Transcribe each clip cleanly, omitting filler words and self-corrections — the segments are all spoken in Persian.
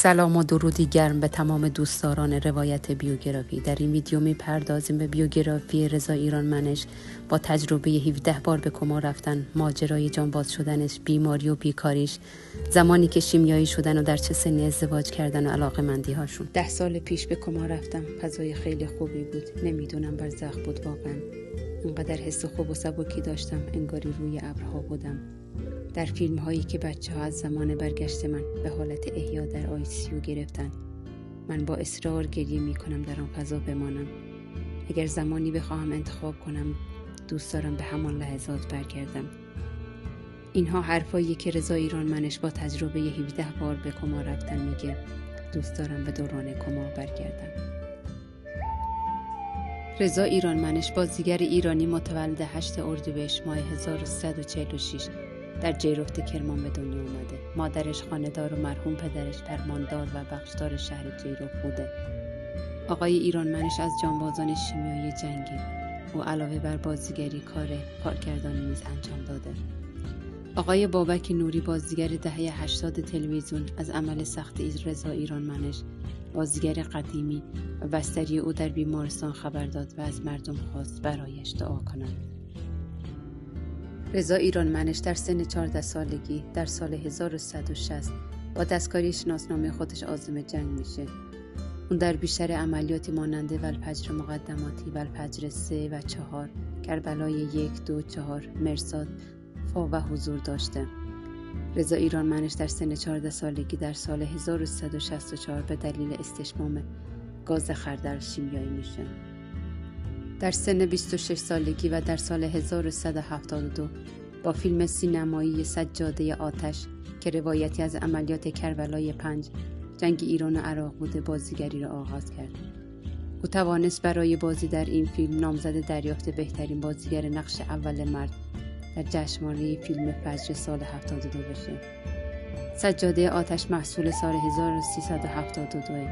سلام و درودی گرم به تمام دوستداران روایت بیوگرافی. در این ویدیو میپردازیم به بیوگرافی رضا ایرانمنش با تجربه 17 بار به کما رفتن، ماجرای جانباز شدنش، بیماری و بیکاریش، زمانی که شیمیایی شدن و در چه سنی ازدواج کردن و علاقه‌مندی هاشون. 10 سال پیش به کما رفتم. فضای خیلی خوبی بود. نمیدونم برزخ بود واقعا. اینقدر حس خوب و سبکی داشتم انگاری روی ابرها بودم. در فیلم هایی که بچه ها از زمان برگشت من به حالت احیا در آیسیو گرفتن، من با اصرار گریه می کنم در آن فضا بمانم. اگر زمانی بخواهم انتخاب کنم، دوست دارم به همان لحظات برگردم. اینها حرفایی که رضا ایرانمنش با تجربه 17 بار به کما رفتن میگه. دوست دارم به دوران کما برگردم. رضا ایرانمنش بازیگر ایرانی متولد 8 اردیبهشت ماه 1346 در جیرفت کرمان به دنیا اومده. مادرش خانه‌دار و مرحوم پدرش فرماندار و بخشدار شهر جیرفت بوده. آقای ایرانمنش از جانبازان شیمیایی جنگی. او علاوه بر بازیگری کارگردانی نیز انجام داده. آقای بابک نوری بازیگر دهه 80 تلویزیون از عمل سخت رضا ایرانمنش، بازیگر قدیمی و بستری او در بیمارستان خبر داد و از مردم خواست برایش دعا کنند. رضا ایرانمنش در سن 14 سالگی در سال 1160 با دستکاری شناسنامه خودش عازم جنگ میشه. اون در بیشتر عملیاتی مانند ولفجر مقدماتی، ولفجر 3 و 4، کربلای 1، 2، 4، مرصاد، فا و حضور داشته. رضا ایرانمنش در سن 14 سالگی در سال 1364 به دلیل استشمام گاز خردل شیمیایی میشه. در سن 26 سالگی و در سال 1172 با فیلم سینمایی سجاده آتش که روایتی از عملیات کربلای 5 جنگ ایران و عراق بوده بازیگری را آغاز کرد. او توانست برای بازی در این فیلم نامزد دریافت بهترین بازیگر نقش اول مرد در جشنواره فیلم فجر سال 72 بشه. سجاده آتش محصول سال 1372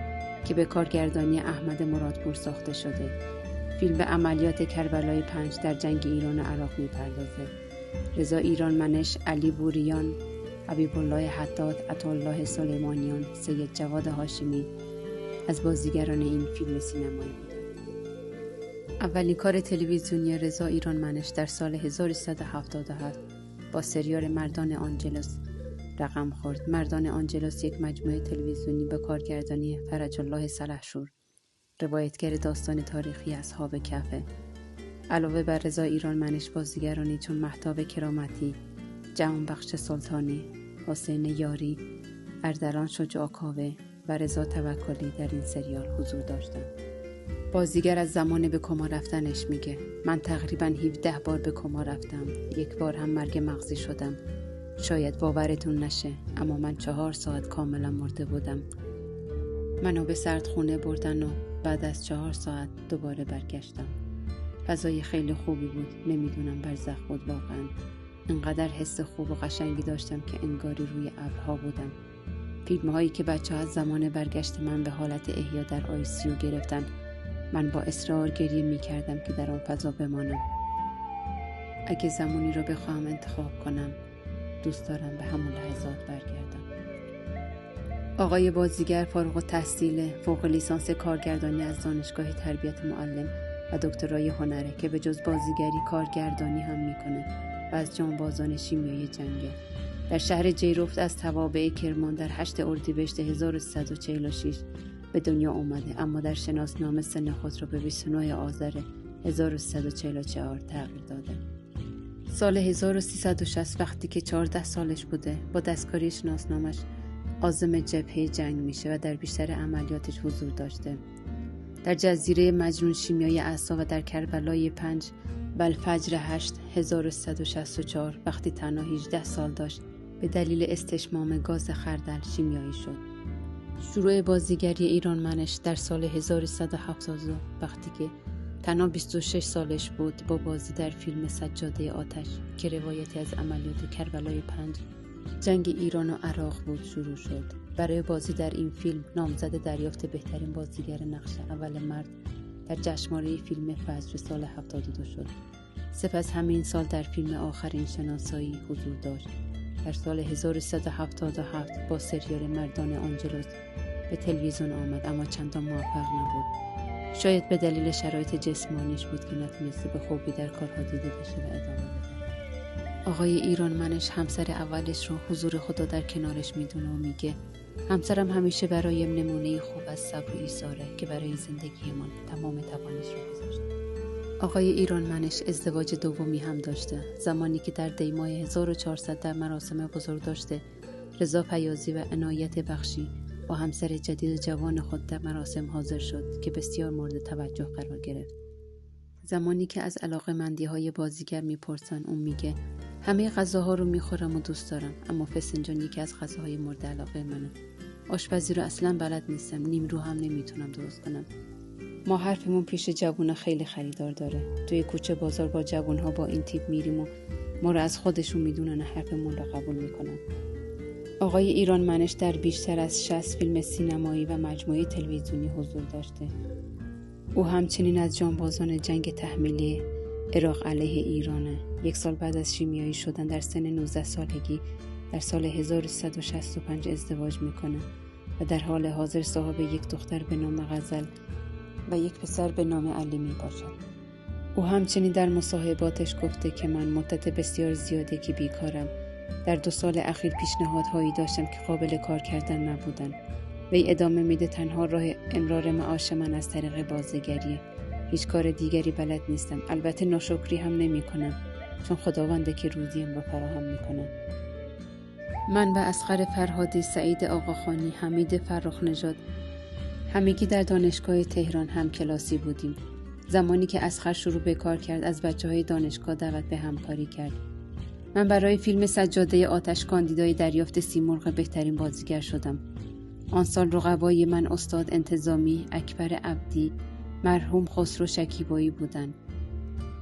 که به کارگردانی احمد مرادپور ساخته شده. فیلم به عملیات کربلای 5 در جنگ ایران و عراق می‌پردازه. رضا ایرانمنش، علی بوریان، حبیب الله حداد، عطاالله سلیمانیان، سید جواد هاشمی از بازیگران این فیلم سینمایی بودند. اولین کار تلویزیونی رضا ایرانمنش در سال 1377 با سریال مردان آنجلوس رقم خورد. مردان آنجلوس یک مجموعه تلویزیونی با کارگردانی فرج الله سلحشور، روایتگر داستان تاریخی اصحاب کهف. علاوه بر رضا ایرانمنش بازیگرانی چون مهتاب کرامتی، جهانبخش سلطانی، حسین یاری، اردلان شجاع‌کاوه و رضا توکلی در این سریال حضور داشتند. بازیگر از زمان به کما رفتنش میگه: من تقریباً 17 بار به کما رفتم. 1 بار هم مرگ مغزی شدم. شاید باورتون نشه، اما من 4 ساعت کاملا مرده بودم. منو به سردخونه بردن و بعد از 4 ساعت دوباره برگشتم. فضای خیلی خوبی بود. نمیدونم برزخ بود واقعا. انقدر حس خوب و قشنگی داشتم که انگاری روی ابرها بودم. فیلم هایی که بچه ها از زمان برگشت من به حالت احیا در آیسیو گرفتن، من با اصرار گریه می کردم که در آن فضا بمانم. اگه زمانی رو بخواهم انتخاب کنم، دوست دارم به همون لحظات برگردم. آقای بازیگر فارغ التحصیل، فوق لیسانس کارگردانی از دانشگاه تربیت معلم و دکترای هنره که به جز بازیگری کارگردانی هم میکنه و از جانبازان شیمیایی جنگه. در شهر جیرفت از توابع کرمان در 8 اردیبهشت 1346 به دنیا اومده، اما در شناسنامه سن خود را به 29 آذر 1344 تغییر داده. سال 1360 وقتی که 14 سالش بوده با دستکاری شناسنامش عازم جبهه جنگ میشه و در بیشتر عملیاتش حضور داشته. در جزیره مجنون شیمیایی اعصا و در کربلای 5 ولفجر 8 1364 وقتی تنها 18 سال داشت به دلیل استشمام گاز خردل شیمیایی شد. شروع بازیگری ایرانمنش در سال 1172 وقتی که تنها 26 سالش بود با بازی در فیلم سجاده آتش که روایتی از عملیات کربلای 5 جنگ ایران و عراق بود شروع شد. برای بازی در این فیلم نامزد دریافت بهترین بازیگر نقش اول مرد در جشنواره فیلم فجر سال 72 شد. سپس همین سال در فیلم آخرین شناسایی حضور داشت. در سال 1377 با سریال مردان آنجلوس به تلویزیون آمد، اما چندان موفق نبود. شاید به دلیل شرایط جسمانیش بود که نتونسته به خوبی در کارها دیده بشه و ادامه بده. آقای ایرانمنش همسر اولش رو حضور خدا در کنارش میدونه و میگه همسرم همیشه برایم نمونه خوب از صبر و ایثاره که برای زندگیمان تمام توانش رو گذاشت. آقای ایرانمنش ازدواج دومی هم داشته. زمانی که در دی ماه 1400 در مراسم بزرگداشت رضا پیازی و عنایت بخشی با همسر جدید جوان خود در مراسم حاضر شد که بسیار مورد توجه قرار گرفت. زمانی که از علاقه‌مندی‌های بازیگر میپرسن، اون میگه همه غذاها رو میخورم و دوست دارم، اما فسنجان یکی از غذاهای مورد علاقه منه. آشپزی رو اصلا بلد نیستم، نیمرو هم نمیتونم درست کنم. ما حرفمون پیش جوونا خیلی خریدار داره. توی کوچه بازار با جوونها با این تیپ میریم و ما رو از خودشون میدونن و حرفمون رو قبول میکنن. آقای ایرانمنش در بیشتر از 60 فیلم سینمایی و مجموعه تلویزیونی حضور داشته. او همچنین از جانبازان جنگ تحمیلی عراق علیه ایرانه. 1 سال بعد از شیمیایی شدن در سن 19 سالگی در سال 1365 ازدواج میکنه و در حال حاضر صاحب یک دختر به نام غزل و یک پسر به نام علی می باشد. او همچنین در مصاحباتش گفته که من مدت بسیار زیاده که بیکارم. در 2 سال اخیر پیشنهادهایی داشتم که قابل کار کردن نبودن. وی ادامه میده تنها راه امرار معاش من از طریق بازیگریه. هیچ کار دیگری بلد نیستم. البته ناشکری هم نمی کنم چون خداونده که روزیم رو فراهم میکنه. من و اصغر فرهادی، سعید آقاخانی، حمید فرخ نژاد همگی در دانشگاه تهران هم کلاسی بودیم. زمانی که اصغر شروع به کار کرد از بچه‌های دانشگاه دعوت به همکاری کرد. من برای فیلم سجاده آتش کاندیدای دریافت سیمرغ بهترین بازیگر شدم. آن سال رقبای من استاد انتظامی، اکبر عبدی، مرحوم خسرو شکیبایی بودند.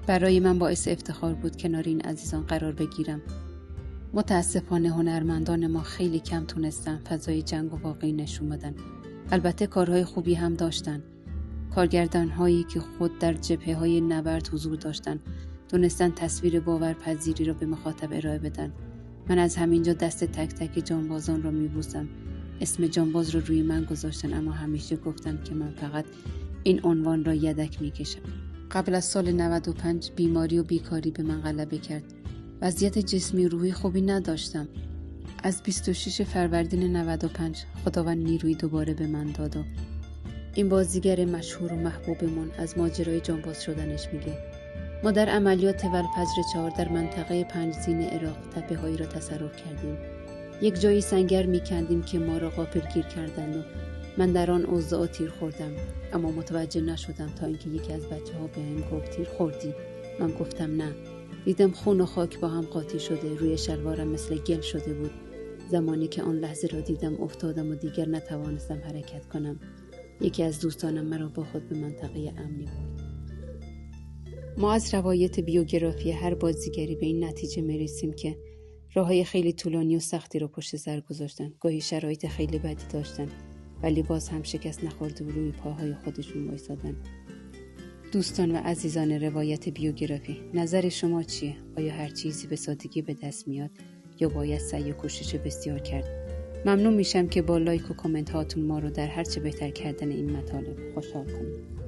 برای من باعث افتخار بود کنار این عزیزان قرار بگیرم. متاسفانه هنرمندان ما خیلی کم تونستن فضای جنگ و واقعی نشون بدن. البته کارهای خوبی هم داشتن. کارگردان‌هایی که خود در جبهه‌های نبرد حضور داشتن دونستن تصویر باورپذیری را به مخاطب ارائه بدن. من از همینجا دست تک تک جانبازان را میبوسم. اسم جانباز رو روی من گذاشتن، اما همیشه گفتن که من فقط این عنوان را یدک میکشم. قبل از سال 95 بیماری و بیکاری به من غلبه کرد. وضعیت جسمی و روحی خوبی نداشتم. از 26 فروردین 95 خداوند نیروی دوباره به من داد و این بازیگر مشهور و محبوبمون از ماجرای جانباز شدنش میگه. ما در عملیات والفجر 4 در منطقه 5 زین عراق تپه‌هایی را تصرف کردیم. یک جایی سنگر میکندیم که ما را غافلگیر کردند و من در آن اوضاع تیر خوردم، اما متوجه نشدم تا اینکه یکی از بچه‌ها بهم گفت تیر خوردی. من گفتم نه. دیدم خون و خاک با هم قاطی شده، روی شلوارم مثل گل شده بود. زمانی که آن لحظه را دیدم افتادم و دیگر نتوانستم حرکت کنم. یکی از دوستانم مرا با خود به منطقه امنی برد. ما از روایت بیوگرافی هر بازیگری به این نتیجه میرسیم که راههای خیلی طولانی و سختی رو پشت سر گذاشتن. گاهی شرایط خیلی بدی داشتن ولی باز هم شکست نخورده و روی پاهای خودشون وایسادن. دوستان و عزیزان روایت بیوگرافی، نظر شما چیه؟ آیا هر چیزی به سادگی به دست میاد یا باید سعی و کوشش بسیار کرد؟ ممنون میشم که با لایک و کامنت هاتون ما رو در هرچه بهتر کردن این مطالب خوشحال کنید.